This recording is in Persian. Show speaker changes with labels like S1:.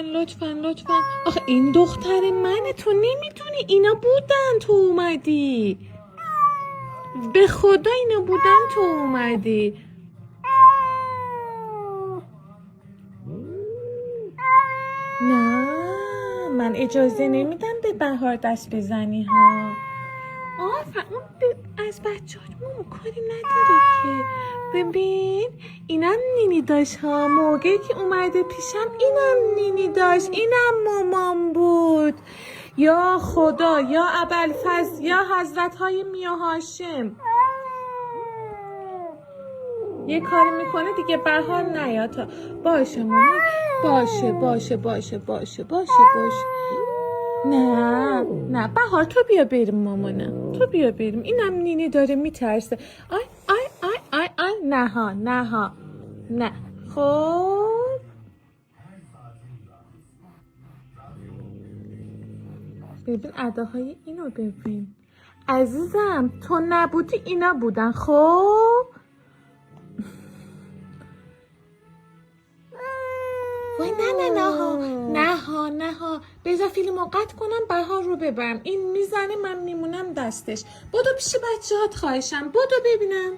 S1: لطفا. آخه این دختر منه، تو نمیدونی اینا بودن تو اومدی. به خدا اینا بودن تو اومدی. نه من اجازه نمیدم به بهار دست بزنی ها. اون از بچه‌هات کاری نداره که. ببین اینم نینی داشت ها، موقعی که اومده پیشم اینم نینی داشت، اینم مامان بود. یا خدا، یا ابوالفضل، یا حضرت های میا هاشم. یه کاری میکنه دیگه بهار نیاد. باشه مامان، باشه. نه بهار، تو بیا بریم مامانم، تو بیا بریم. اینم نینی داره میترسه. آی نه ها نه. خب ببین اداهای اینو ببین عزیزم، تو نبودی اینا بودن. خب وای نه ها بذار فیلمو قطع کنم بهار رو ببرم. این میزنه من میمونم دستش. بدو پیش بچه‌هات خواهشم، بدو ببینم.